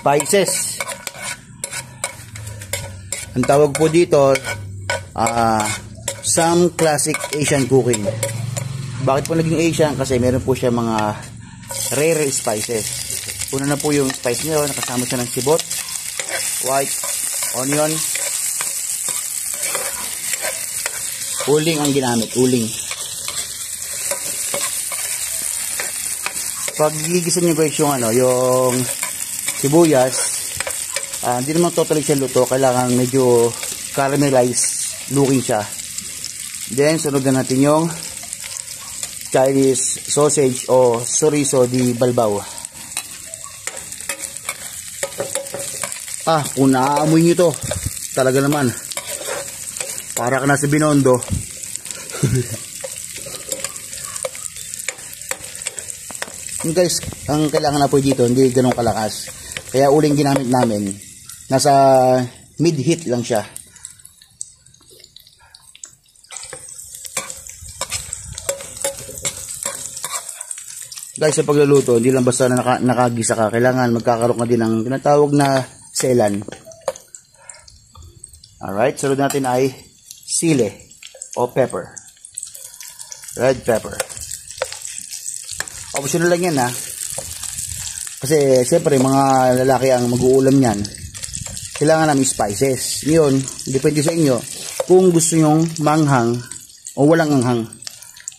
spices. Ang tawag po dito, some classic Asian cooking. Bakit po naging Asian? Kasi meron po siya mga rare spices. Una na po yung spice niyo, nakasama siya ng sibot, white onion, uling ang ginamit, uling. Pag gigisa niyo guys yung yung sibuyas, hindi naman totally siya luto, kailangan medyo caramelized looking siya. Then sunod na natin yung Chinese sausage o chorizo di balbao. Kung naaamoy nyo to, talaga naman para ka nasa Binondo. Guys, ang kailangan na po dito hindi ganun kalakas, kaya uling ginamit namin, nasa mid heat lang siya. Guys, sa pagluluto hindi lang basta nakagisa ka, kailangan magkakaroon ka din ng tinatawag na selan. Alright, sunod natin ay sili o pepper, red pepper. Optional lang yan kasi siyempre mga lalaki ang mag-uulam yan, kailangan namin spices. Ngayon, depende sa inyo kung gusto nyong manghang o walang anghang.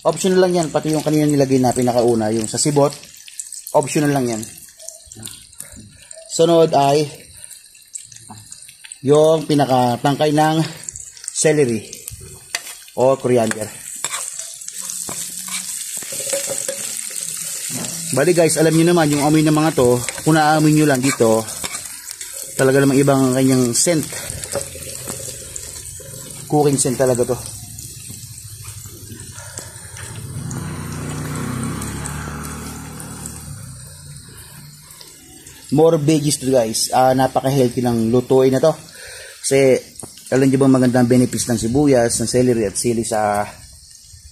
Optional lang yan, pati yung kanina nilagay na pinakauna, yung sa sibot, optional lang yan. Sunod ay yung pinaka-tangkay ng celery o coriander. Bali guys, alam niyo naman yung amoy ng mga to, kung naamoy niyo lang dito, talaga namang ibang kanyang scent. Cooking scent talaga to. More veggies to guys. Napaka-healthy ng lutuin na to. Kasi alam niyo ba magandang benefits ng sibuyas, ng celery at sili sa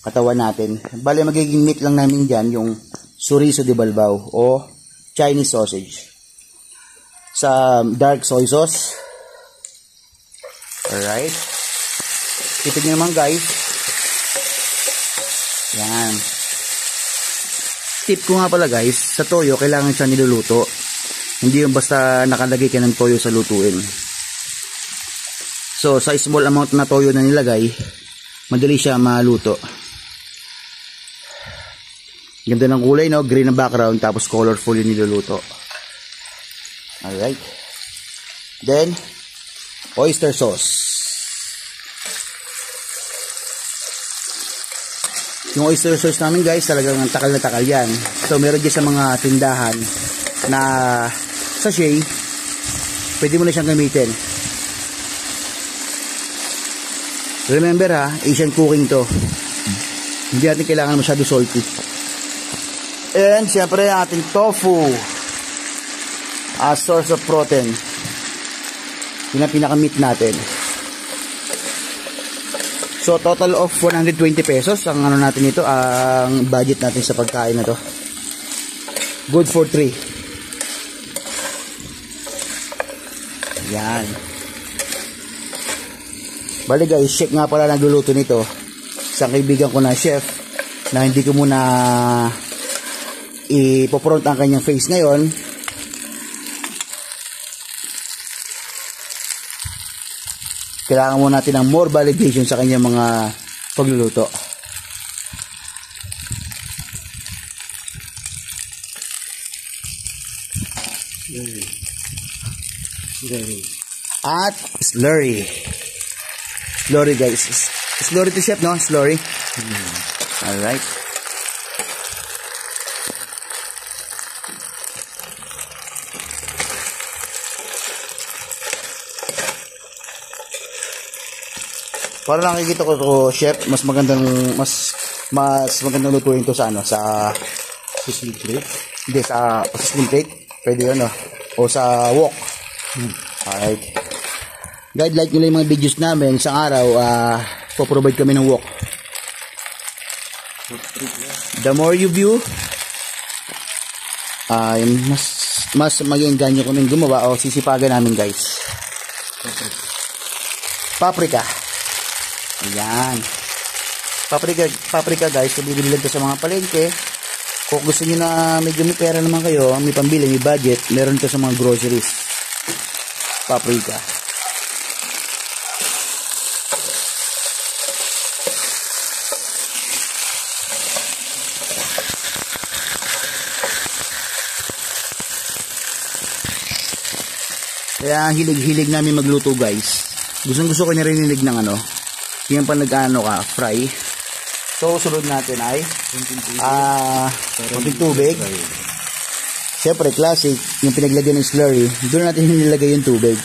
katawan natin. Bali magiging meat lang namin dyan yung chorizo de balbao o Chinese sausage sa dark soy sauce. Alright, tipid nyo naman guys. Yan, tip ko nga pala guys, sa toyo kailangan siya niluluto, hindi yung basta nakalagay ka ng toyo sa lutuin. So sa small amount na toyo na nilagay, madali siya maluto. Ganda ng kulay, no? Green ang background, tapos colorful yung niluluto. Alright. Then, oyster sauce. Yung oyster sauce namin guys, talagang takal na takal yan. So, meron dyan sa mga tindahan na sachet, pwede mo na siyang gamitin. Remember Asian cooking to. Hindi natin kailangan masyado salty. And siyempre ang ating tofu as source of protein. Yun ang pinaka-meat natin. So total of 120 pesos ang natin ito, ang budget natin sa pagkain na to. Good for 3. Yan. Bali guys, chef nga pala nagluluto nito. Sa kaibigan ko na chef na hindi ko muna ipopront ang kanyang face ngayon. Kailangan mo natin ng more validation sa kanyang mga pagluluto. At slurry. Slurry guys. Slurry to chef, no? Slurry. Alright. Para nakikita ko to, chef, mas magandang lutuin to sa sa slim plate. Hindi sa slim plate. Pwede yun, o sa wok. Alright. Guys, like nyo lang yung mga videos namin. Isang araw, po-provide kami ng wok. The more you view, mas mas mag-enganyo kaming gumawa o sisipagan namin guys. Paprika. Ayan. Paprika guys, kung bibili lang ito sa mga palengke. Kung gusto niyo na medyo may pera naman kayo, may pambili, may budget, meron ito sa mga groceries. Paprika. Kaya hilig-hilig namin magluto guys. Gusto ko narinig ng yung pa nag-ano ka, fry. So sunod natin ay konting tubig. Siyempre classic, yung pinaglagyan ng slurry, doon natin nilagay yung tubig.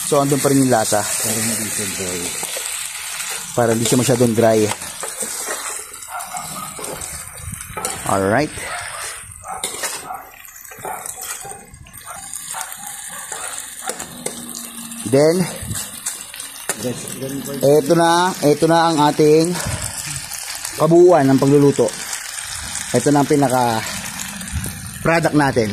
So andun pa rin yung lasa. Para hindi siya masyadong dry. Alright. Then, ito na ang ating kabuuan ng pagluluto. Ito na ang pinaka product natin.